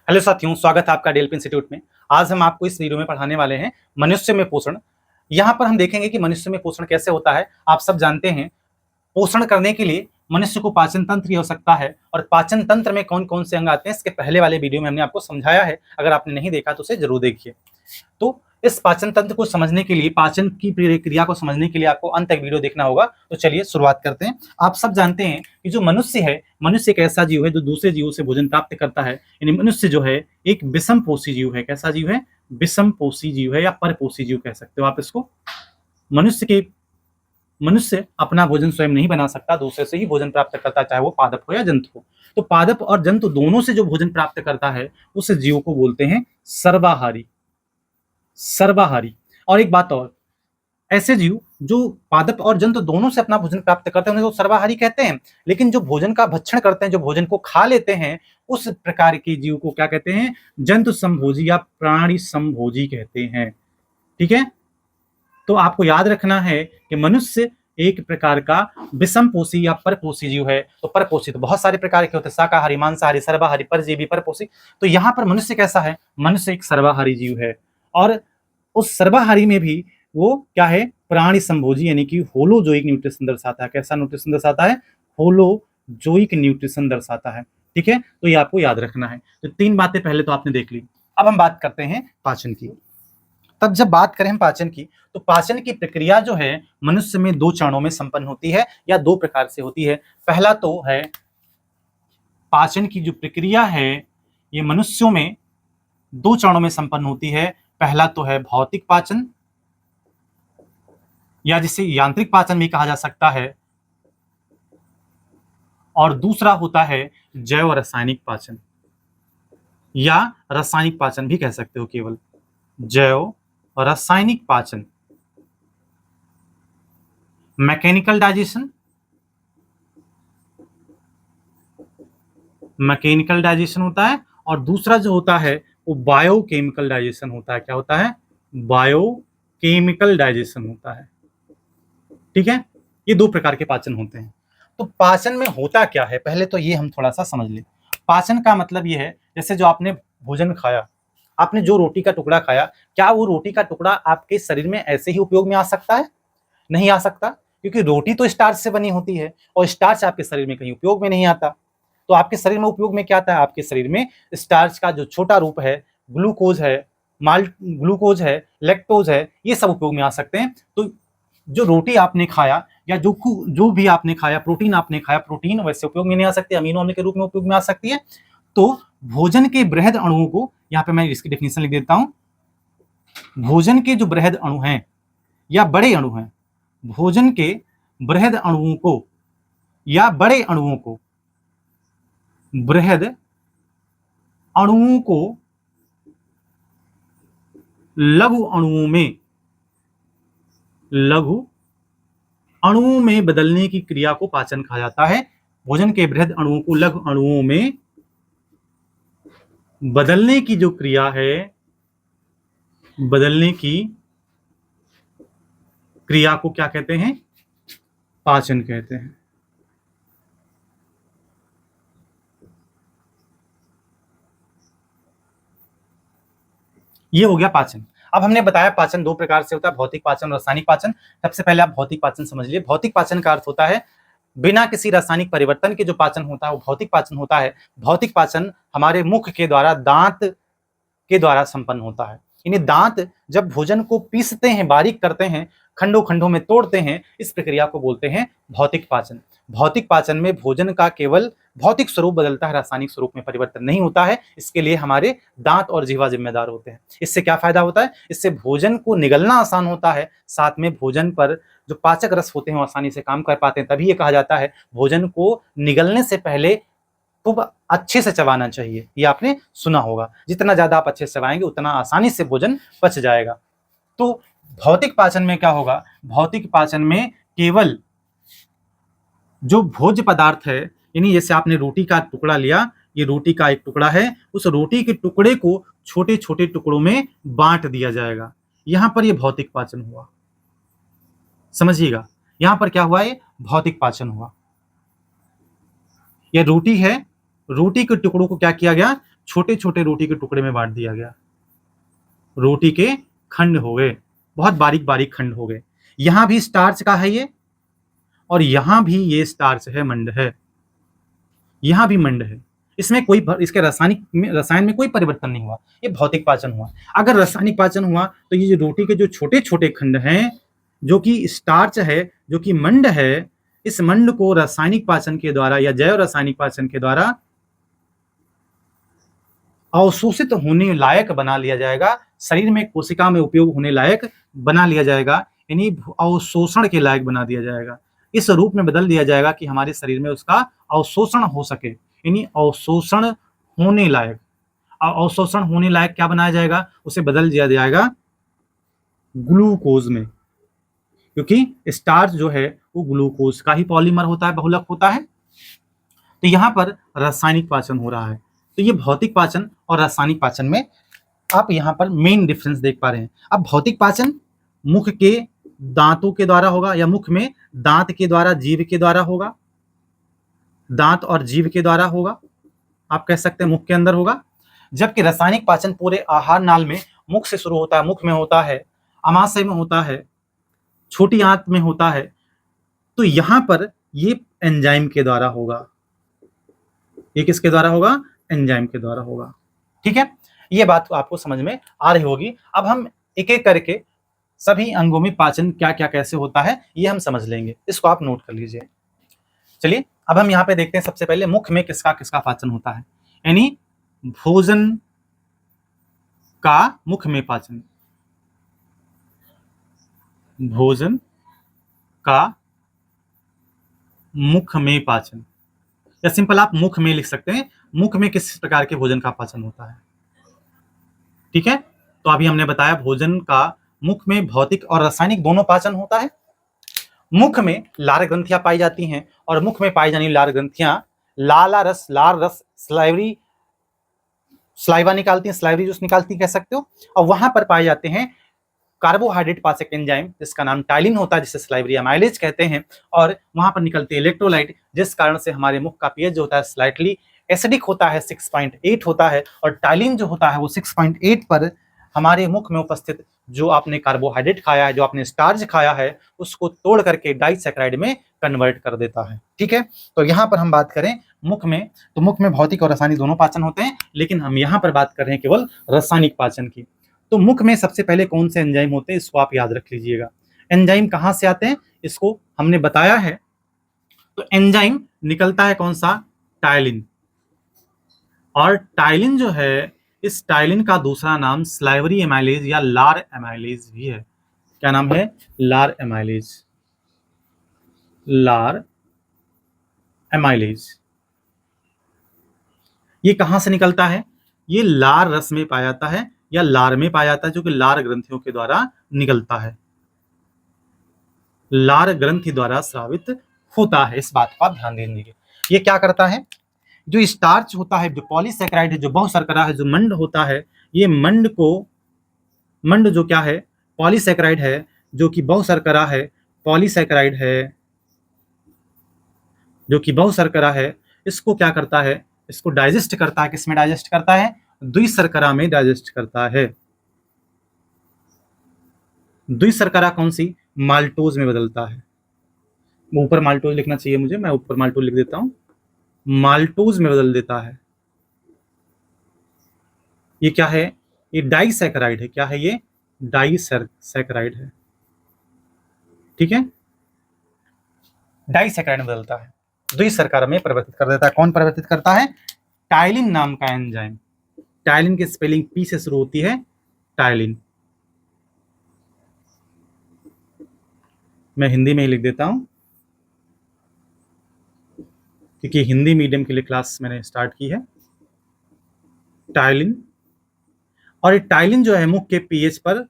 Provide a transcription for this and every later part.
Hello साथियों, स्वागत है आपका डेल्फी इंस्टीट्यूट में। आज हम आपको इस वीडियो में पढ़ाने वाले हैं मनुष्य में पोषण। यहाँ पर हम देखेंगे कि मनुष्य में पोषण कैसे होता है। आप सब जानते हैं, पोषण करने के लिए मनुष्य को पाचन तंत्र की आवश्यकता है और पाचन तंत्र में कौन कौन से अंग आते हैं इसके पहले वाले वीडियो में हमने आपको समझाया है। अगर आपने नहीं देखा तो उसे जरूर देखिए। तो इस पाचन तंत्र को समझने के लिए, पाचन की प्रक्रिया को समझने के लिए आपको अंत तक वीडियो देखना होगा। तो चलिए शुरुआत करते हैं। आप सब जानते हैं कि जो मनुष्य है, मनुष्य एक ऐसा जीव है जो दूसरे जीवों से भोजन प्राप्त करता है। यानी मनुष्य जो है एक विषमपोषी जीव है। कैसा जीव है? विषमपोषी जीव है या परपोषी जीव कह सकते हो आप इसको। मनुष्य अपना भोजन स्वयं नहीं बना सकता, दूसरे से ही भोजन प्राप्त करता है, चाहे वो पादप हो या जंतु हो। तो पादप और जंतु दोनों से जो भोजन प्राप्त करता है उस जीव को बोलते हैं सर्वाहारी। सर्वाहारी। और एक बात और, ऐसे जीव जो पादप और जंतु दोनों से अपना भोजन प्राप्त करते हैं उन्हें तो सर्वाहारी कहते हैं। लेकिन जो भोजन का भक्षण करते हैं, जो भोजन को खा लेते हैं, उस प्रकार के जीव को क्या कहते हैं? जंतु संभोजी या प्राणी संभोजी कहते हैं। ठीक है। तो आपको याद रखना है कि मनुष्य एक प्रकार का विषमपोषी या परपोषी जीव है। तो परपोषी तो बहुत सारे प्रकार के होते हैं, शाकाहारी, मांसाहारी, सर्वाहारी, परजीवी, परपोषी। तो यहां पर मनुष्य कैसा है? मनुष्य एक सर्वाहारी जीव है। और उस सर्वाहारी में भी वो क्या है? प्राणी संभोजी, यानी कि होलोजोइक न्यूट्रिशन दर्शाता है। कैसा न्यूट्रिशन दर्शाता है? होलोजोइक न्यूट्रिशन दर्शाता है। ठीक है। तो ये आपको याद रखना है। तो तीन बातें पहले तो आपने देख ली। अब हम बात करते हैं पाचन की। तब जब बात करें हम पाचन की, तो पाचन की प्रक्रिया जो है मनुष्य में दो चरणों में संपन्न होती है या दो प्रकार से होती है। पहला तो है, पाचन की जो प्रक्रिया है ये मनुष्यों में दो चरणों में संपन्न होती है। पहला तो है भौतिक पाचन, या जिसे यांत्रिक पाचन भी कहा जा सकता है, और दूसरा होता है जैव रासायनिक पाचन, या रासायनिक पाचन भी कह सकते हो केवल। जैव रासायनिक पाचन, मैकेनिकल डाइजेशन, मैकेनिकल डाइजेशन होता है, और दूसरा जो होता है वो बायोकेमिकल डाइजेशन होता है। क्या होता है? बायोकेमिकल डाइजेशन होता है। ठीक है। ये दो प्रकार के पाचन होते हैं। तो पाचन में होता क्या है, पहले तो ये हम थोड़ा सा समझ लें। पाचन का मतलब ये है, जैसे जो आपने भोजन खाया, आपने जो रोटी का टुकड़ा खाया, क्या वो रोटी का टुकड़ा आपके शरीर में ऐसे ही उपयोग में आ सकता है? नहीं आ सकता, क्योंकि रोटी तो स्टार्च से बनी होती है और स्टार्च आपके शरीर में कहीं उपयोग में नहीं आता। तो आपके शरीर में उपयोग में क्या आता है? आपके शरीर में स्टार्च का जो छोटा रूप है, ग्लूकोज है, ग्लूकोज है, लैक्टोज है, ये सब उपयोग में आ सकते हैं। तो जो रोटी आपने खाया या जो भी आपने खाया, प्रोटीन आपने खाया, प्रोटीन वैसे उपयोग में नहीं आ सकती, अमीनो अम्ल के रूप में उपयोग में आ सकती है। तो भोजन के बृहद अणुओं को, यहाँ पे मैं इसकी डेफिनेशन लिख देता हूं। भोजन के जो बृहद अणु हैं या बड़े अणु हैं, भोजन के बृहद अणुओं को या बड़े अणुओं को, बृहद अणुओं को लघु अणुओं में बदलने की क्रिया को पाचन कहा जाता है। भोजन के बृहद अणुओं को लघु अणुओं में बदलने की जो क्रिया है, बदलने की क्रिया को क्या कहते हैं? पाचन कहते हैं। ये हो गया पाचन। अब हमने बताया पाचन दो प्रकार से होता है, भौतिक पाचन और रासायनिक पाचन। सबसे पहले आप भौतिक पाचन समझ लीजिए। भौतिक पाचन का अर्थ होता है बिना किसी रासायनिक परिवर्तन के जो पाचन होता है वो भौतिक पाचन होता है। भौतिक पाचन हमारे मुख के द्वारा, दांत के द्वारा संपन्न होता है। यानी दांत जब भोजन को पीसते हैं, बारीक करते हैं, खंडों खंडों में तोड़ते हैं, इस प्रक्रिया को बोलते हैं भौतिक पाचन। भौतिक पाचन में भोजन का केवल भौतिक स्वरूप बदलता है, रासायनिक स्वरूप में परिवर्तन नहीं होता है। इसके लिए हमारे दांत और जीवा जिम्मेदार होते हैं। इससे क्या फायदा होता है? इससे भोजन को निगलना आसान होता है, साथ में भोजन पर जो पाचक रस होते हैं वो आसानी से काम कर पाते हैं। तभी ये कहा जाता है भोजन को निगलने से पहले खूब अच्छे से चबाना चाहिए। ये आपने सुना होगा, जितना ज्यादा आप अच्छे से चबाएंगे उतना आसानी से भोजन पच जाएगा। तो भौतिक पाचन में क्या होगा? भौतिक पाचन में केवल जो भोज्य पदार्थ है, यानी जैसे आपने रोटी का टुकड़ा लिया, ये रोटी का एक टुकड़ा है, उस रोटी के टुकड़े को छोटे छोटे टुकड़ों में बांट दिया जाएगा। यहां पर ये भौतिक पाचन हुआ। समझिएगा, यहां पर क्या हुआ? ये भौतिक पाचन हुआ। ये रोटी है, रोटी के टुकड़ों को क्या किया गया? छोटे छोटे रोटी के टुकड़े में बांट दिया गया, रोटी के खंड हो गए, बहुत बारीक बारीक खंड हो गए। यहां भी स्टार्च का है ये, और यहां भी ये स्टार्च है, मंड है, यहां भी मंड है। इसमें कोई इसके रसायन में कोई परिवर्तन नहीं हुआ, ये भौतिक पाचन हुआ। अगर रासायनिक पाचन हुआ तो ये जो रोटी के जो छोटे छोटे खंड हैं, जो कि स्टार्च है, जो कि मंड है, इस मंड को रासायनिक पाचन के द्वारा या जैव रासायनिक पाचन के द्वारा अवशोषित होने लायक बना लिया जाएगा, शरीर में कोशिका में उपयोग होने लायक बना लिया जाएगा, यानी अवशोषण के लायक बना दिया जाएगा, इस रूप में बदल दिया जाएगा कि हमारे शरीर में उसका अवशोषण हो सके, यानी अवशोषण होने लायक। अवशोषण होने लायक क्या बनाया जाएगा, उसे बदल दिया जाएगा ग्लूकोज में, क्योंकि स्टार्च जो है वो ग्लूकोज का ही पॉलीमर होता है, बहुलक होता है। तो यहां पर रासायनिक पाचन हो रहा है। तो ये भौतिक पाचन और रासायनिक पाचन में आप यहां पर मेन डिफरेंस देख पा रहे हैं। अब भौतिक पाचन मुख के दांतों के द्वारा होगा, या मुख में दांत के द्वारा, जीभ के द्वारा होगा, दांत और जीभ के द्वारा होगा, आप कह सकते हैं मुख के अंदर होगा। जबकि रासायनिक पाचन पूरे आहार नाल में मुख से शुरू होता है, मुख में होता है, अमाशय में होता है, छोटी आंत में होता है। तो यहां पर ये एंजाइम के द्वारा होगा। ये किसके द्वारा होगा, एंजाइम के द्वारा होगा। ठीक है, ये बात आपको समझ में आ रही होगी। अब हम एक एक करके सभी अंगों में पाचन क्या क्या कैसे होता है ये हम समझ लेंगे, इसको आप नोट कर लीजिए। चलिए अब हम यहाँ पे देखते हैं, सबसे पहले मुख में किसका किसका पाचन होता है, यानी भोजन का मुख में पाचन, भोजन का मुख में पाचन, या सिंपल आप मुख में लिख सकते हैं, मुख में किस प्रकार के भोजन का पाचन होता है। ठीक है, तो अभी हमने बताया भोजन का मुख में भौतिक और रासायनिक दोनों पाचन होता है। मुख में लार ग्रंथियां पाई जाती हैं, और मुख में पाई जाने लार ग्रंथियां लाला रस, लार रस, स्लाइवा निकालती हैं, स्लाइवरी जूस निकालती हैं, कह सकते हो। और वहां पर पाए जाते हैं कार्बोहाइड्रेट पाचक एंजाइम, जिसका नाम टाइलिन होता है, जिसे स्लाइवरी एमाइलेज कहते हैं। और वहां पर निकलते इलेक्ट्रोलाइट, जिस कारण से हमारे मुख का पीएच जो होता है स्लाइटली एसिडिक होता है, 6.8 होता है। और टाइलिन जो होता है वो 6.8 पर हमारे मुख में उपस्थित जो आपने कार्बोहाइड्रेट खाया है, जो आपने स्टार्च खाया है, उसको तोड़ करके डाइसैकेराइड में कन्वर्ट कर देता है। ठीक है, तो यहाँ पर हम बात करें मुख में, तो मुख में भौतिक और रासायनिक दोनों पाचन होते हैं, लेकिन हम यहाँ पर बात कर रहे हैं केवल रासायनिक पाचन की। तो मुख में सबसे पहले कौन से एंजाइम होते हैं, इसको आप याद रख लीजिएगा। एंजाइम कहाँ से आते हैं इसको हमने बताया है। तो एंजाइम निकलता है कौन सा, टाइलिन। और टाइलिन जो है, इस टाइलिन का दूसरा नाम स्लाइवरी एमाइलेज या लार एमाइलेज भी है। क्या नाम है, लार एमाइलेज, लार एमाइलेज। ये कहां से निकलता है, ये लार रस में पाया जाता है या लार में पाया जाता है, जो कि लार ग्रंथियों के द्वारा निकलता है, लार ग्रंथि द्वारा स्रावित होता है। इस बात को आप ध्यान दीजिए। ये क्या करता है, जो स्टार्च होता है, जो पॉलीसैकेराइड है, जो बहुशर्करा है, जो मंड होता है, ये मंड जो क्या है, पॉलीसैकेराइड है, जो कि बहुशर्करा है, पॉलीसैकेराइड है, जो कि बहुशर्करा है, इसको क्या करता है, इसको डाइजेस्ट करता है। किसमें डाइजेस्ट करता है, द्विशर्करा में डाइजेस्ट करता है। द्विशर्करा कौन सी, माल्टोज में बदलता है। ऊपर माल्टोज लिखना चाहिए मुझे, मैं ऊपर माल्टोज लिख देता हूं, माल्टोज में बदल देता है। ये क्या है, ये डाइसैकेराइड है। क्या है ये, डाइसैकेराइड है। ठीक है, डाइसैकेराइड में बदलता है, द्विशर्करा में परिवर्तित कर देता है। कौन परिवर्तित करता है, टाइलिन नाम का एंजाइम। टाइलिन की स्पेलिंग पी से शुरू होती है, टाइलिन। मैं हिंदी में ही लिख देता हूं, क्योंकि हिंदी मीडियम के लिए क्लास मैंने स्टार्ट की है। टाइलिन, और ये टाइलिन जो है मुख के पीएच पर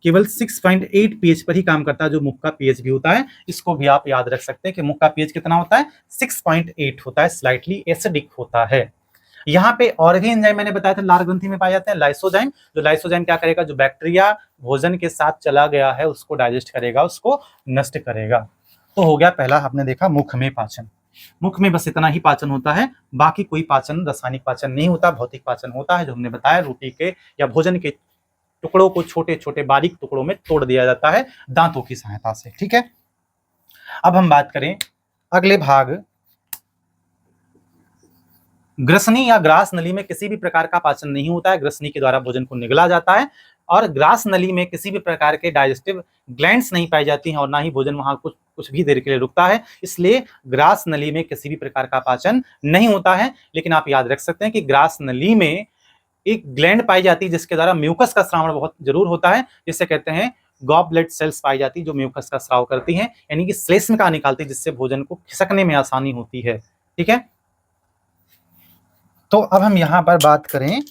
केवल 6.8 पीएच पर ही काम करता है, जो मुख का पीएच भी होता है। इसको भी आप याद रख सकते हैं कि मुख का पीएच कितना होता है, 6.8 होता है, स्लाइटली एसिडिक होता है। यहाँ पे और भी एंजाइम मैंने बताया था लार ग्रंथि में पाए जाते हैं, लाइसोजाइम। जो लाइसोजाइम क्या करेगा, जो बैक्टीरिया भोजन के साथ चला गया है उसको डाइजेस्ट करेगा, उसको नष्ट करेगा। तो हो गया पहला, आपने देखा मुख में पाचन। मुख में बस इतना ही पाचन होता है, बाकी कोई पाचन, रासायनिक पाचन नहीं होता, भौतिक पाचन होता है, जो हमने बताया रोटी के या भोजन के टुकड़ों को छोटे छोटे बारीक टुकड़ों में तोड़ दिया जाता है दांतों की सहायता से। ठीक है, अब हम बात करें अगले भाग, ग्रसनी या ग्रास नली में किसी भी प्रकार का पाचन नहीं होता है, ग्रसनी के द्वारा भोजन को निगला जाता है, और ग्रास नली में किसी भी प्रकार के डाइजेस्टिव ग्लैंड्स नहीं पाई जाती हैं और ना ही भोजन वहां कुछ भी देर के लिए रुकता है, इसलिए ग्रास नली में किसी भी प्रकार का पाचन नहीं होता है। लेकिन आप याद रख सकते हैं कि ग्रास नली में एक ग्लैंड पाई जाती है जिसके द्वारा म्यूकस का स्राव बहुत जरूर होता है, जिसे कहते हैं गॉबलेट सेल्स पाई जाती है जो म्यूकस का स्राव करती हैं, यानी कि श्लेष्मिका निकालती है, जिससे भोजन को खिसकने में आसानी होती है। ठीक है, तो अब हम यहां पर बात करें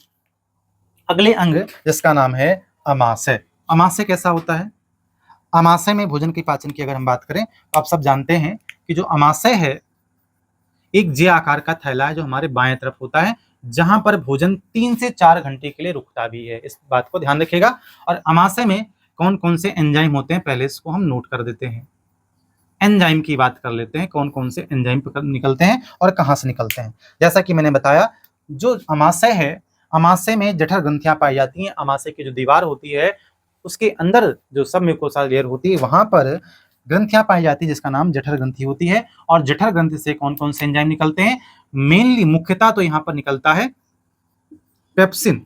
अगले अंग जिसका नाम है अमाशय। अमाशय कैसा होता है? अमाशय में भोजन के पाचन की अगर हम बात करें तो आप सब जानते हैं कि जो अमाशय है एक जे आकार का थैला है जो हमारे बाएं तरफ होता है, जहां पर भोजन 3 से 4 घंटे के लिए रुकता भी है। इस बात को ध्यान रखिएगा। और अमाशय में कौन कौन से एंजाइम होते हैं पहले इसको हम नोट कर देते हैं। एंजाइम की बात कर लेते हैं, कौन कौन से एंजाइम निकलते हैं और कहां से निकलते हैं। जैसा कि मैंने बताया, जो अमाशय है, अमाशय में जठर ग्रंथियां पाई जाती हैं। अमाशय की जो दीवार होती है उसके अंदर जो सब म्यूकोसा लेयर होती है वहां पर ग्रंथियां पाई जाती है जिसका नाम जठर ग्रंथि होती है। और जठर ग्रंथि से कौन कौन से एंजाइम निकलते हैं? मेनली मुख्यतः तो यहां पर निकलता है पेप्सिन,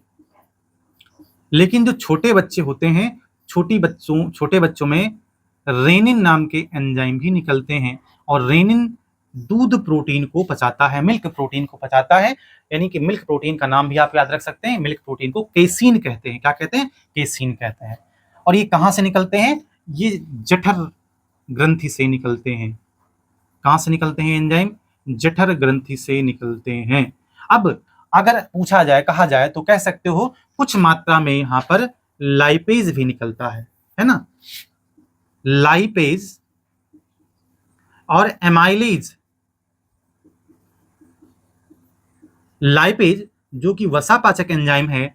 लेकिन जो छोटे बच्चे होते हैं, छोटे बच्चों में रेनिन नाम के एंजाइम भी निकलते हैं। और रेनिन दूध प्रोटीन को पचाता है, मिल्क प्रोटीन को पचाता है, यानी कि मिल्क प्रोटीन का नाम भी आप याद रख सकते हैं, मिल्क प्रोटीन को केसीन कहते हैं। क्या कहते हैं? केसीन कहते हैं। और ये कहां से निकलते हैं? ये जठर ग्रंथि से निकलते हैं। कहां से निकलते हैं एंजाइम? जठर ग्रंथि से निकलते हैं। अब अगर पूछा जाए, कहा जाए तो कह सकते हो कुछ मात्रा में यहां पर लाइपेज भी निकलता है ना, लाइपेज और एमाइलेज। लाइपेज जो कि वसा पाचक एंजाइम है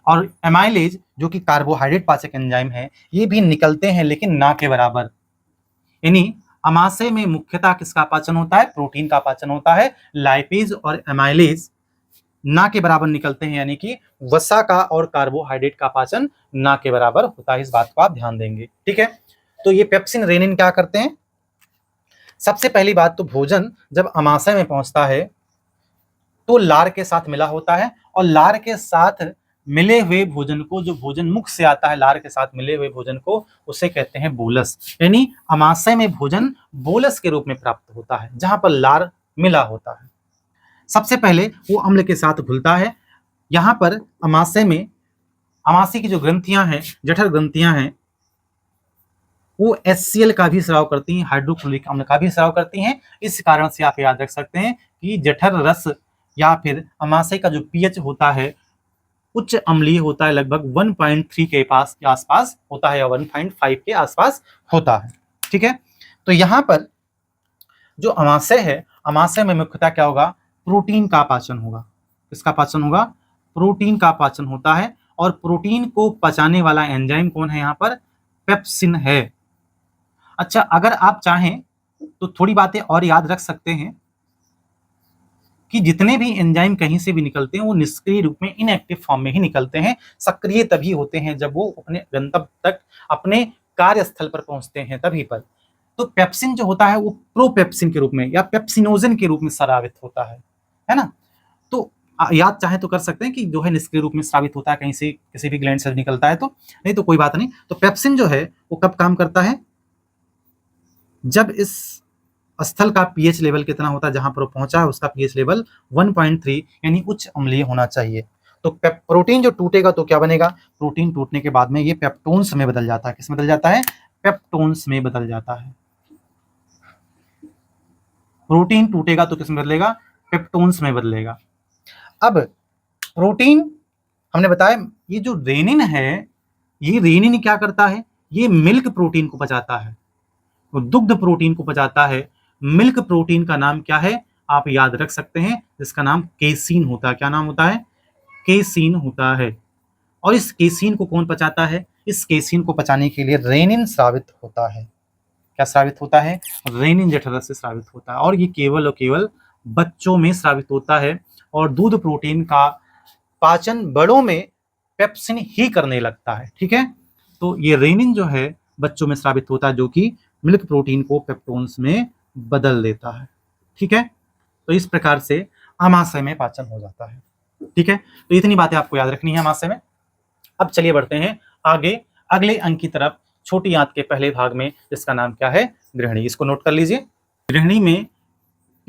और एमाइलेज जो कि कार्बोहाइड्रेट पाचक एंजाइम है, ये भी निकलते हैं लेकिन ना के बराबर। यानी अमाशय में मुख्यतः किसका पाचन होता है? प्रोटीन का पाचन होता है। लाइपेज और एमाइलेज ना के बराबर निकलते हैं, यानी कि वसा का और कार्बोहाइड्रेट का पाचन ना के बराबर होता है। इस बात को आप ध्यान देंगे। ठीक है, तो ये पेप्सिन रेनिन क्या करते हैं? सबसे पहली बात तो भोजन जब अमाशय में पहुंचता है तो लार के साथ मिला होता है, और लार के साथ मिले हुए भोजन को, जो भोजन मुख से आता है लार के साथ मिले हुए भोजन को, उसे कहते हैं बोलस। यानी अमाशय में भोजन बोलस के रूप में प्राप्त होता है जहां पर लार मिला होता है। सबसे पहले वो अम्ल के साथ घुलता है। यहां पर अमाशय में अमाशय की जो ग्रंथियां हैं, जठर ग्रंथियां हैं, वो HCl का भी स्राव करती हैं, हाइड्रोक्लोरिक अम्ल का भी स्राव करती हैं। इस कारण से आप याद रख सकते हैं कि जठर रस या फिर अमाशय का जो pH होता है उच्च अम्लीय होता है, लगभग 1.3 के आसपास होता है या 1.5 के आसपास होता है। ठीक है, तो यहां पर जो अमाशय है, अमाशय में मुख्यतः क्या होगा? प्रोटीन का पाचन होगा। किसका पाचन होगा? प्रोटीन का पाचन होता है। और प्रोटीन को पचाने वाला एंजाइम कौन है? यहाँ पर पेप्सिन है। अच्छा, अगर आप चाहें तो थोड़ी बातें और याद रख सकते हैं कि जितने भी एंजाइम कहीं से भी निकलते हैं वो निष्क्रिय रूप में, इनएक्टिव फॉर्म में ही निकलते हैं। सक्रिय तभी होते हैं जब वो अपने गंतव्य तक, अपने कार्यस्थल पर पहुंचते हैं, तभी पर। तो पेप्सिन जो होता है वो प्रोपेप्सिन के रूप में या पेप्सिनोजन के रूप में स्रावित होता है ना। तो याद चाहे तो कर सकते हैं कि जो है निष्क्रिय रूप में स्रावित होता है, कहीं से किसी भी ग्लैंड से निकलता है तो, नहीं तो कोई बात नहीं। तो पेप्सिन जो है वो कब काम करता है? जब इस स्थल का pH लेवल कितना होता है, जहां पर वो पहुंचा है उसका pH लेवल 1.3 यानी उच्च अम्लीय होना चाहिए। तो प्रोटीन जो टूटेगा तो क्या बनेगा? प्रोटीन टूटने के बाद में ये पेप्टोन्स में बदल जाता है। किस में बदल जाता है? पेप्टोन्स में बदल जाता है। प्रोटीन टूटेगा तो किस में बदलेगा? पेप्टोन्स में बदलेगा। अब प्रोटीन हमने बताया, ये जो रेनिन है, ये रेनिन क्या करता है? ये मिल्क प्रोटीन को पचाता है, तो दुग्ध प्रोटीन को पचाता है। मिल्क प्रोटीन का नाम क्या है? आप याद रख सकते हैं, जिसका नाम केसीन होता है। क्या नाम होता है? केसीन होता है। और इस केसीन को कौन पचाता है? इस केसीन को पचाने के लिए रेनिन स्रावित होता है। क्या स्रावित होता है? रेनिन जठरस से स्रावित होता है, और ये केवल और केवल बच्चों में स्रावित होता है। और दूध प्रोटीन का पाचन बड़ों में पेप्सिन ही करने लगता है। ठीक है, तो ये रेनिन जो है बच्चों में स्रावित होता है, जो कि मिल्क प्रोटीन को पेप्टोन्स में बदल देता है। ठीक है, तो इस प्रकार से आमाशय में पाचन हो जाता है। ठीक है, तो इतनी बातें आपको याद रखनी है आमाशय में। अब चलिए बढ़ते हैं आगे अगले अंक की तरफ, छोटी आंत के पहले भाग में, जिसका नाम क्या है? गृहिणी। इसको नोट कर लीजिए। गृहिणी में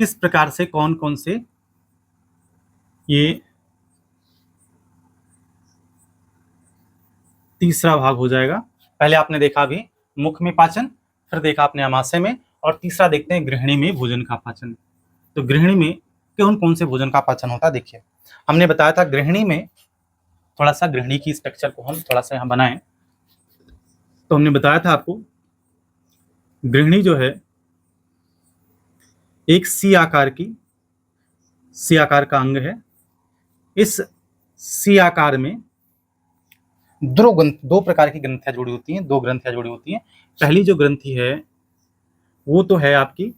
किस प्रकार से कौन कौन से ये तीसरा भाग हो जाएगा। पहले आपने देखा अभी मुख में पाचन, फिर देखा आपने आमाशय में, और तीसरा देखते हैं गृहिणी में भोजन का पाचन। तो गृहिणी में कौन कौन से भोजन का पाचन होता है? देखिए, हमने बताया था गृहिणी में, थोड़ा सा गृहिणी की स्ट्रक्चर को हम थोड़ा सा यहाँ बनाएं, तो हमने बताया था आपको गृहिणी जो है एक सी आकार का अंग है। इस सी आकार में दो प्रकार की ग्रंथियां जुड़ी होती हैं, दो ग्रंथियां जुड़ी होती हैं। पहली जो ग्रंथि है वो तो है आपकी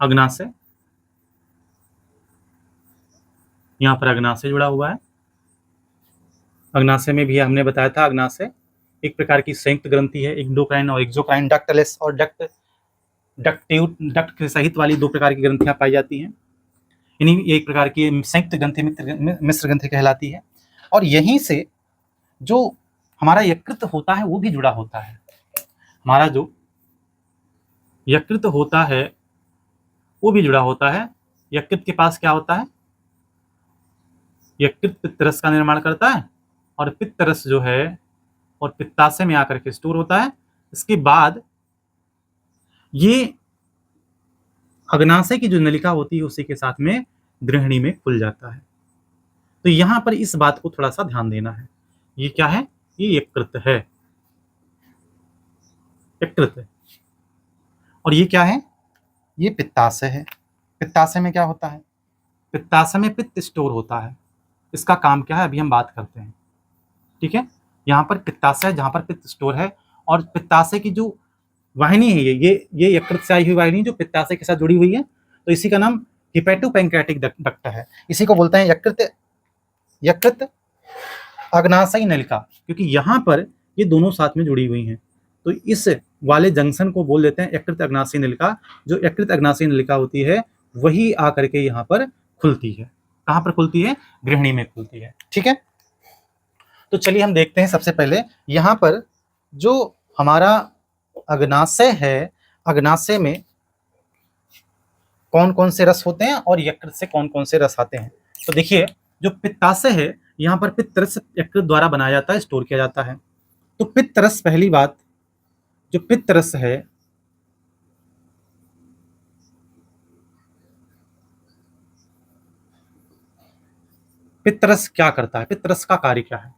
अग्नाशय, यहाँ पर अग्नाशय जुड़ा हुआ है। अग्नाशय में भी हमने बताया था अग्नाशय एक प्रकार की संयुक्त ग्रंथि है, एंडोक्राइन और एक्सोक्राइन, डक्टलेस और डक्ट के सहित वाली दो प्रकार की ग्रंथियां पाई जाती हैं। इन्हीं एक प्रकार की संयुक्त ग्रंथि मिश्र ग्रंथि कहलाती है। और यहीं से जो हमारा यकृत होता है वो भी जुड़ा होता है। हमारा जो यकृत होता है वो भी जुड़ा होता है। यकृत के पास क्या होता है? यकृत पित्तरस का निर्माण करता है, और पित्तरस जो है और पित्ताशय में आकर के स्टोर होता है। इसके बाद ये अग्नाशय की जो नलिका होती है उसी के साथ में गृहिणी में खुल जाता है। तो यहां पर इस बात को थोड़ा सा ध्यान देना है। ये क्या है? ये यकृत है, यकृत है। और ये क्या है? ये पित्ताशय है। पित्ताशय में क्या होता है? पित्ताशय में पित्त स्टोर होता है। इसका काम क्या है अभी हम बात करते हैं। ठीक है, यहाँ पर पित्ताशय जहाँ पर पित्त स्टोर है, और पित्ताशय की जो वाहिनी है ये यकृत से आई हुई वाहिनी जो पित्ताशय के साथ जुड़ी हुई है, तो इसी का नाम हिपैटोपैंक्रियाटिक डक्ट है। इसी को बोलते हैं यकृत अग्नाशयी नलिका, क्योंकि यहाँ पर ये दोनों साथ में जुड़ी हुई हैं। तो इस वाले जंक्शन को बोल देते हैं यकृत अग्नाशयी नलिका। जो यकृत अग्नाशयी नलिका होती है वही आकर के यहाँ पर खुलती है। कहाँ पर खुलती है? गृहिणी में खुलती है। ठीक है, तो चलिए हम देखते हैं सबसे पहले यहाँ पर जो हमारा अग्नाशय है, अग्नाशय में कौन कौन से रस होते हैं और यकृत से कौन कौन से रस आते हैं। तो देखिए, जो पित्ताशय है यहाँ पर पित्त रस यकृत द्वारा बनाया जाता है, स्टोर किया जाता है। तो पित्त रस, पहली बात, जो पित्त रस है पित्त रस क्या करता है? पित्त रस का कार्य क्या है?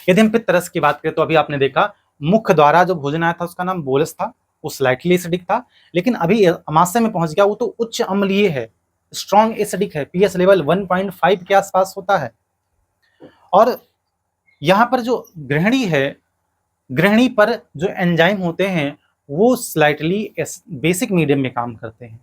यदि हम पित्त रस की बात करें तो अभी आपने देखा मुख द्वारा जो भोजन आया था उसका नाम बोलस था, वो स्लाइटली एसिडिक था। लेकिन अभी आमाशय में पहुंच गया वो तो उच्च अम्लीय है, स्ट्रॉन्ग एसिडिक है, पीएच लेवल 1.5 के आसपास होता है। और यहाँ पर जो गृहिणी है, गृहिणी पर जो एंजाइम होते हैं वो स्लाइटली बेसिक मीडियम में काम करते हैं।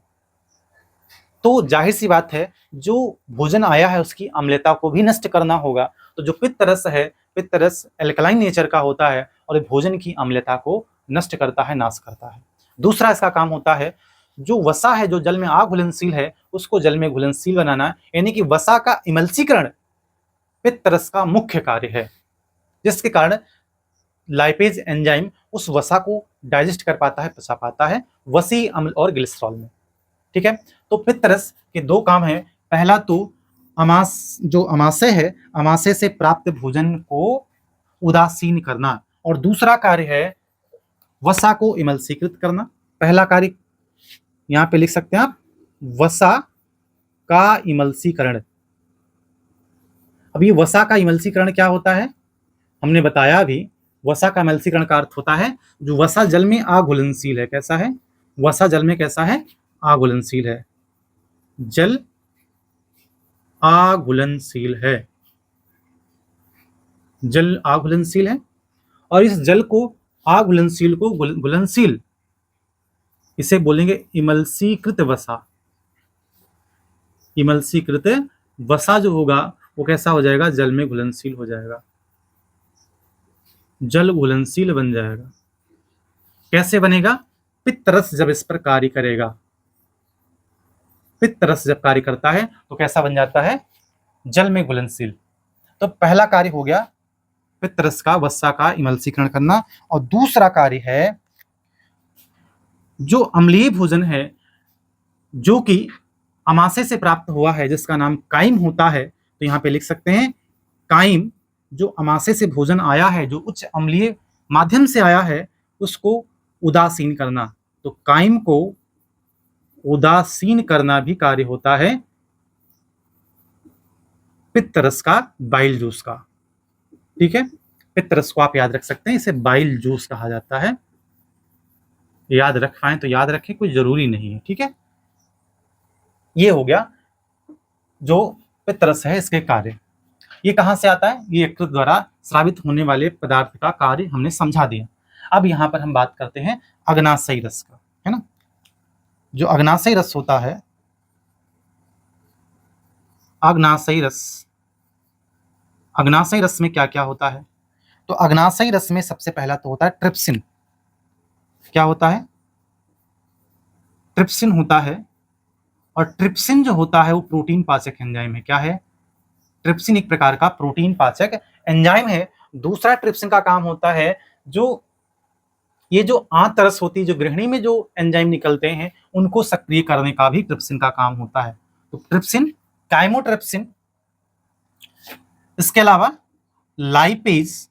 तो जाहिर सी बात है जो भोजन आया है उसकी अम्लता को भी नष्ट करना होगा। तो जो पित्त रस है, पित्त रस एल्कलाइन नेचर का होता है और भोजन की अम्लता को नष्ट करता है, नाश करता है। दूसरा इसका काम होता है जो वसा है, जो जल में अघुलनशील है, उसको जल में घुलनशील बनाना, यानी कि वसा का इमल्सीकरण पित्त रस का मुख्य कार्य है, जिसके कारण लाइपेज एंजाइम उस वसा को डाइजेस्ट कर पाता है, पचा पाता है वसी अम्ल और ग्लिसरॉल में। ठीक है, तो पित्त रस के दो काम है। पहला तो जो अमाशय है, अमाशय से प्राप्त भोजन को उदासीन करना, और दूसरा कार्य है वसा को इमल्सीकृत करना। पहला कार्य यहाँ पे लिख सकते हैं आप, वसा का इमल्सीकरण। अब ये वसा का इमल्सीकरण क्या होता है? हमने बताया अभी, वसा का इमल्सीकरण का अर्थ होता है जो वसा जल में अघुलनशील है। कैसा है? वसा जल में कैसा है? अघुलनशील है। जल अघुलनशील है, जल अघुलनशील है, और इस जल को अघुलनशील को घुलनशील इसे बोलेंगे इमल्सीकृत वसा। इमल्सीकृत वसा जो होगा वो कैसा हो जाएगा, जल में घुलनशील हो जाएगा, जल घुलनशील बन जाएगा। कैसे बनेगा, पित्तरस जब इस पर कार्य करेगा, पित्तरस जब कार्य करता है तो कैसा बन जाता है, जल में घुलनशील। तो पहला कार्य हो गया पित्तरस का, वसा का इमल्सीकरण करना। और दूसरा कार्य है जो अम्लीय भोजन है जो कि अमाशय से प्राप्त हुआ है, जिसका नाम काइम होता है, तो यहां पे लिख सकते हैं काइम। जो अमाशय से भोजन आया है, जो उच्च अम्लीय माध्यम से आया है, उसको उदासीन करना। तो काइम को उदासीन करना भी कार्य होता है पित्तरस का, बाइल जूस का। ठीक है, पित्तरस को आप याद रख सकते हैं, इसे बाइल जूस कहा जाता है। याद रख पाए तो याद रखें, कोई जरूरी नहीं है। ठीक है, ये हो गया जो पित्तरस है इसके कार्य। ये कहां से आता है, ये यकृत द्वारा स्रावित होने वाले पदार्थ का कार्य हमने समझा दिया। अब यहां पर हम बात करते हैं अग्नाशयी रस का, है ना। जो अग्नाशयी रस होता है, अग्नाशयी रस, अग्नाशयी रस में क्या क्या होता है, तो अग्नाशयी रस में सबसे पहला तो होता है ट्रिप्सिन। क्या होता है, ट्रिप्सिन होता है। और ट्रिप्सिन जो होता है वो प्रोटीन पाचक एंजाइम है। क्या है, ट्रिप्सिन एक प्रकार का प्रोटीन पाचक एंजाइम है। दूसरा ट्रिप्सिन का काम होता है जो ये जो आंतरस होती है, जो गृहिणी में जो एंजाइम निकलते हैं उनको सक्रिय करने का भी ट्रिप्सिन का काम होता है। तो ट्रिप्सिन, काइमोट्रिप्सिन, इसके अलावा लाइपेज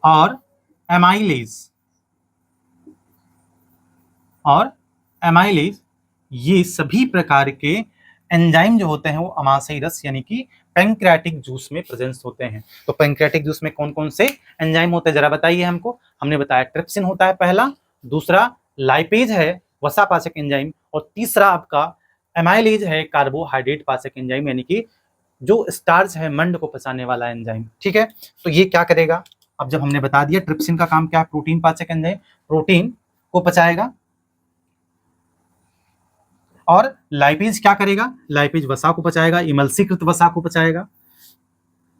और एमाइलेज, ये सभी प्रकार के एंजाइम जो होते हैं वो अमाशयी रस यानी कि पैंक्रियाटिक जूस में प्रेजेंस होते हैं। तो पैंक्रियाटिक जूस में कौन कौन से एंजाइम होते हैं जरा बताइए हमको। हमने बताया ट्रिप्सिन होता है पहला, दूसरा लाइपेज है वसापाचक एंजाइम, और तीसरा आपका एमाइलेज है कार्बोहाइड्रेट पाचक एंजाइम यानी कि जो स्टार्च है, मंड को पचाने वाला एंजाइम। ठीक है, तो ये क्या करेगा, अब जब हमने बता दिया ट्रिप्सिन का काम क्या है, प्रोटीन पाचक एंजाइम, प्रोटीन को पचाएगा। और लाइपेज क्या करेगा, लाइपेज वसा को पचाएगा, इमल्सीकृत वसा को पचाएगा।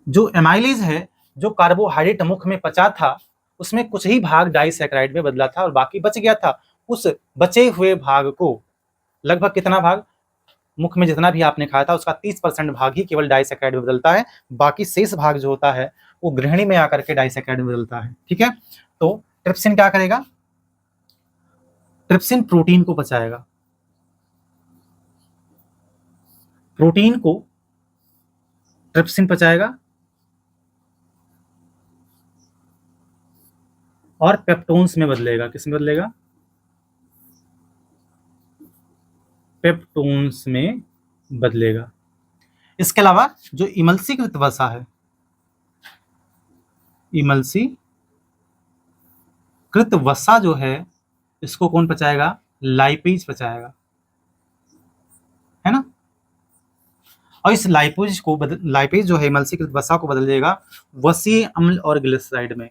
जो एमाइलेज है, जो कार्बोहाइड्रेट मुख में पचा था उसमें कुछ ही भाग डाइसैकेराइड में बदला था और बाकी बच गया था। उस बचे हुए भाग को, लगभग कितना भाग, मुख में जितना भी आपने खाया था उसका 30% भाग ही केवल डाइसैकेराइड में बदलता है, बाकी शेष भाग जो होता है वो गृहिणी में आकर के डाइसैकेराइड में बदलता है। ठीक है, तो ट्रिप्सिन क्या करेगा, ट्रिप्सिन प्रोटीन को पचाएगा, प्रोटीन को ट्रिप्सिन पचाएगा और पेप्टोन्स में बदलेगा। किस में बदलेगा, पेप्टोन्स में बदलेगा। इसके अलावा जो इमल्सीकृत वसा है, इमल्सीकृत वसा जो है इसको कौन पचाएगा, लाइपेज पचाएगा, है ना। और इस लाइपेज को लाइपेज जो है इमल्सीकृत वसा को बदल देगा वसीय अम्ल और ग्लिसराइड में,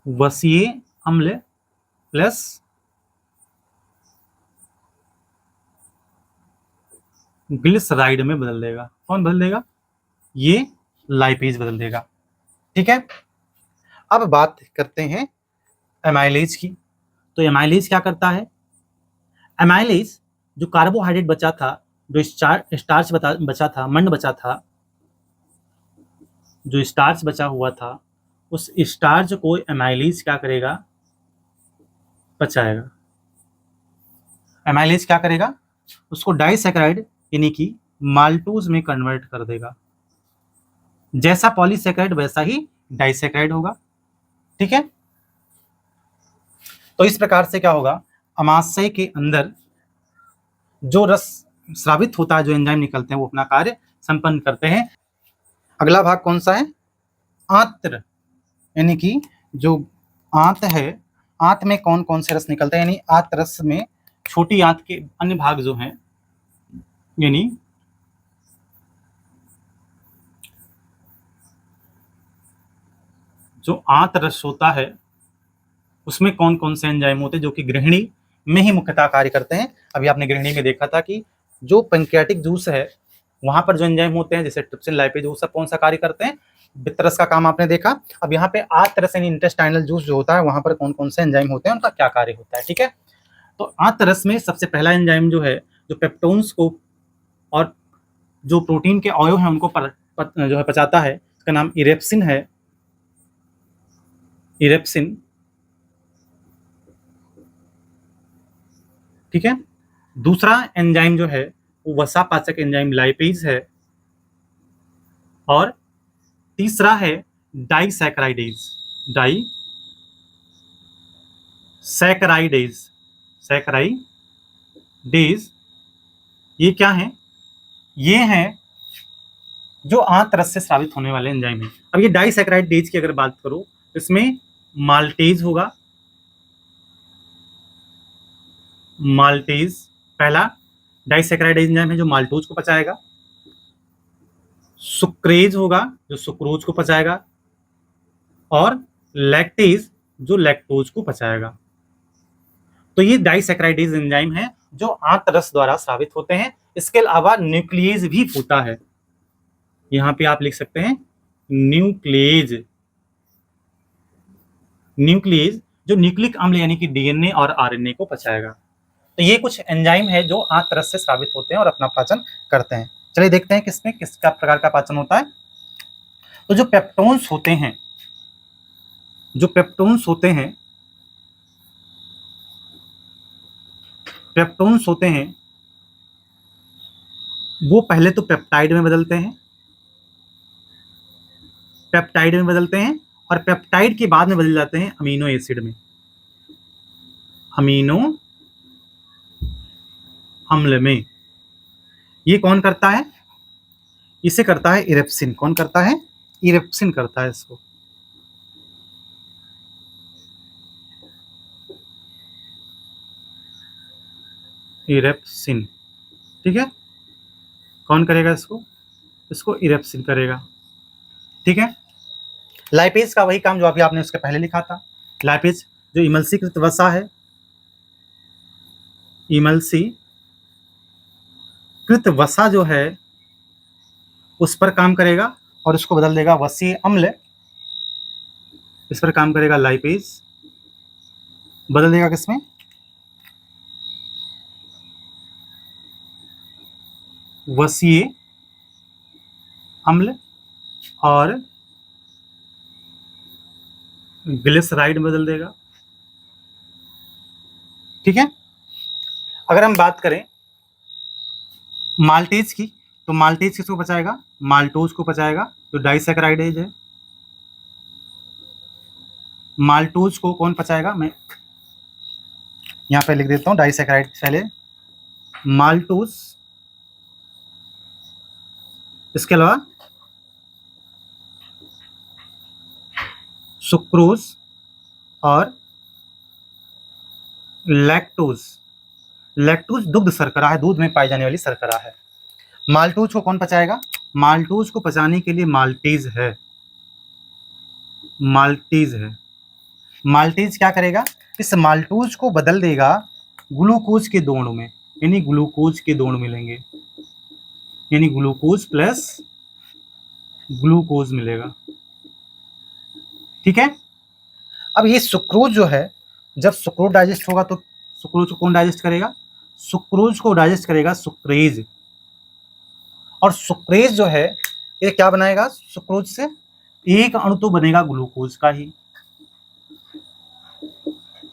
वसीय अम्ल प्लस ग्लिसराइड में बदल देगा। कौन बदल देगा, ये लाइपेज बदल देगा। ठीक है, अब बात करते हैं एमाइलेज की। तो एमाइलेज क्या करता है, एमाइलेज जो कार्बोहाइड्रेट बचा था, जो स्टार्च बचा था, मंड बचा था, जो स्टार्च बचा हुआ था, उस स्टार्च को एमाइलेज क्या करेगा, पचाएगा। एमाइलेज क्या करेगा, उसको डाइसैकेराइड यानी कि माल्टोज में कन्वर्ट कर देगा। जैसा पॉलीसैकेराइड वैसा ही डाइसैकेराइड होगा। ठीक है, तो इस प्रकार से क्या होगा, अमाशय के अंदर जो रस स्रावित होता है, जो एंजाइम निकलते हैं वो अपना कार्य संपन्न करते हैं। अगला भाग कौन सा है, आंत्र, यानी कि जो आंत है, आंत में कौन कौन से रस निकलते हैं, यानी आंत रस में छोटी आंत के अन्य भाग जो हैं, यानी जो आंत रस होता है उसमें कौन कौन से एंजाइम होते हैं जो कि गृहिणी में ही मुख्यतः कार्य करते हैं। अभी आपने गृहिणी में देखा था कि जो पैंक्रियाटिक जूस है वहां पर जो एंजाइम होते हैं जैसे ट्रिप्सिन, लाइपेज, वो सब कौन सा कार्य करते हैं, वितरस का काम आपने देखा। अब यहाँ पे आंतरस यानी इंटेस्टाइनल जूस जो होता है वहां पर कौन कौन से एंजाइम होते हैं, उनका क्या कार्य होता है, ठीक है। तो आंतरस में सबसे पहला एंजाइम जो है जो पेप्टोन्स को और जो प्रोटीन के अवयव हैं उनको जो है पचाता है, इसका नाम इरेप्सिन है, इरेप्सिन, ठीक है। दूसरा एंजाइम जो है वो वसा पाचक एंजाइम लाइपेज है, और तीसरा है डाइसैकराइडेज, डाइसैकराइडेज, सैकराइडेज, ये क्या है, ये हैं जो आंतरस से स्रावित होने वाले एंजाइम हैं। अब ये डाइसैकराइडेज की अगर बात करो, इसमें माल्टेज होगा, माल्टेज पहला डाइसैकराइड एंजाइम है जो माल्टोज को पचाएगा, सुक्रेज होगा जो सुक्रोज को पचाएगा, और लैक्टेज जो लैक्टोज को पचाएगा। तो ये डाइसैकराइडेज एंजाइम है जो आंतरस द्वारा स्रावित होते हैं। इसके अलावा न्यूक्लियेज भी होता है, यहां पे आप लिख सकते हैं न्यूक्लियेज, न्यूक्लियेज जो न्यूक्लिक अम्ल यानी कि डीएनए और आरएनए को पचाएगा। तो ये कुछ एंजाइम है जो आंतरस से स्रावित होते हैं और अपना पाचन करते हैं। चलिए देखते हैं किसमें किस प्रकार का पाचन होता है। तो जो पेप्टोन्स होते हैं, जो पेप्टोन्स होते हैं, पेप्टोन्स होते हैं वो पहले तो पेप्टाइड में बदलते हैं, पेप्टाइड में बदलते हैं, और पेप्टाइड के बाद में बदल जाते हैं अमीनो एसिड में, अमीनो अम्ल में। ये कौन करता है, इसे करता है इरेप्सिन। कौन करता है, इरेप्सिन करता है इसको। इरेप्सिन, ठीक है, कौन करेगा इसको, इसको इरेप्सिन करेगा, ठीक है। लाइपेज का वही काम जो अभी आपने उसके पहले लिखा था, लाइपेज जो इमल्सीकृत वसा है, इमल्सीकृत वसा जो है उस पर काम करेगा और उसको बदल देगा वसीय अम्ल, इस पर काम करेगा लाइपेज, बदल देगा किसमें, वसीय अम्ल, और ग्लिसराइड बदल देगा, ठीक है। अगर हम बात करें माल्टेज की, तो माल्टेज किसको पचाएगा, माल्टोज को पचाएगा जो डाइसैकराइडेज है। माल्टोज को कौन पचाएगा, मैं यहां पे लिख देता हूं डाइसैकराइड पहले, माल्टोज। इसके अलावा सुक्रोज और लैक्टोज, लैक्टोज दुग्ध शर्करा है, दूध में पाई जाने वाली शर्करा है। माल्टोज को कौन पचाएगा, माल्टोज को पचाने के लिए माल्टेज है, माल्टेज है। माल्टेज क्या करेगा, इस माल्टोज को बदल देगा ग्लूकोज के दो अणु में, यानी ग्लूकोज के दो अणु मिलेंगे, यानी ग्लूकोज प्लस ग्लूकोज मिलेगा, ठीक है। अब ये सुक्रोज जो है, जब सुक्रोज डाइजेस्ट होगा तो सुक्रोज को कौन डाइजेस्ट करेगा, सुक्रोज को डाइजेस्ट करेगा सुक्रेज, और सुक्रेज जो है ये क्या बनाएगा, सुक्रोज से एक अणु तो बनेगा ग्लूकोज का ही,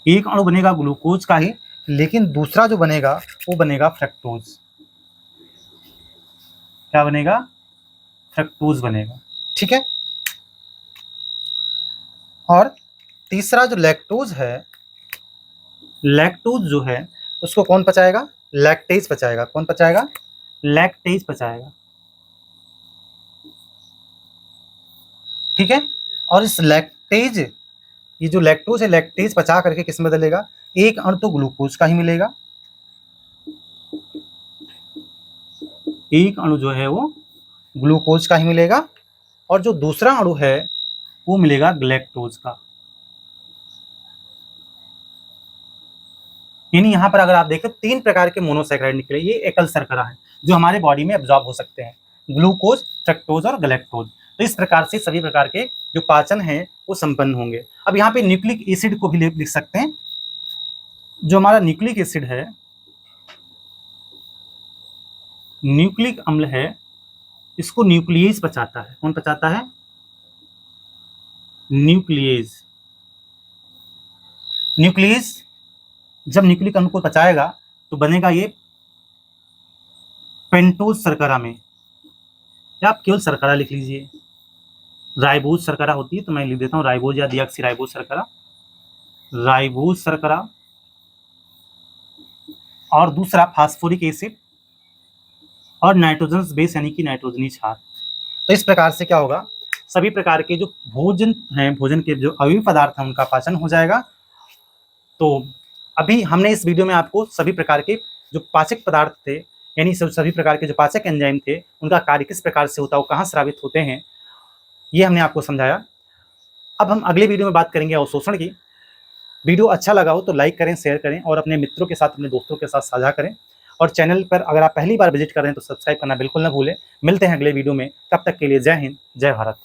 एक अणु बनेगा ग्लूकोज का ही, लेकिन दूसरा जो बनेगा वो बनेगा फ्रक्टोज, क्या बनेगा, फ्रक्टोज बनेगा, ठीक है। और तीसरा जो लैक्टोज है, लैक्टोज जो है उसको कौन पचाएगा, लैक्टेज पचाएगा। कौन पचाएगा, लैक्टेज पचाएगा, ठीक है। और इस लैक्टेज, ये जो लैक्टोज है लैक्टेज पचा करके किस में बदलेगा, एक अणु तो ग्लूकोज का ही मिलेगा, एक अणु जो है वो ग्लूकोज का ही मिलेगा, और जो दूसरा अणु है वो मिलेगा ग्लैक्टोज का, यानी यहाँ पर अगर आप देखें 3 प्रकार के मोनोसैकेराइड निकले, ये एकल शर्करा है जो हमारे बॉडी में एब्जॉर्ब हो सकते हैं, ग्लूकोज, फ्रक्टोज और गैलेक्टोज। तो इस प्रकार से सभी प्रकार के जो पाचन है वो संपन्न होंगे। अब यहाँ पे न्यूक्लिक एसिड को भी लिख सकते हैं। जो हमारा न्यूक्लिक एसिड है, न्यूक्लिक अम्ल है, इसको न्यूक्लियस पचाता है। कौन पचाता है? न्यूक्लियस। न्यूक्लियस जब न्यूक्लिक अम्ल को पचाएगा तो बनेगा ये पेंटोज शर्करा में, या आप केवल शर्करा लिख लीजिए। राइबोज शर्करा होती है तो मैं लिख देता हूँ राइबोज या डीऑक्सीराइबोज शर्करा, राइबोज शर्करा। और दूसरा फास्फोरिक एसिड और नाइट्रोजन बेस यानी कि नाइट्रोजनी क्षार। तो इस प्रकार से क्या होगा, सभी प्रकार के जो भोजन हैं, भोजन के जो अवयवी पदार्थ हैं उनका पाचन हो जाएगा। तो अभी हमने इस वीडियो में आपको सभी प्रकार के जो पाचक पदार्थ थे, यानी सभी प्रकार के जो पाचक एंजाइम थे उनका कार्य किस प्रकार से होता है, वो कहाँ स्रावित होते हैं, ये हमने आपको समझाया। अब हम अगले वीडियो में बात करेंगे अवशोषण की। वीडियो अच्छा लगा हो तो लाइक करें, शेयर करें और अपने मित्रों के साथ, अपने दोस्तों के साथ साझा करें। और चैनल पर अगर आप पहली बार विजिट कर रहे हैं तो सब्सक्राइब करना बिल्कुल ना भूलें। मिलते हैं अगले वीडियो में, तब तक के लिए जय हिंद, जय भारत।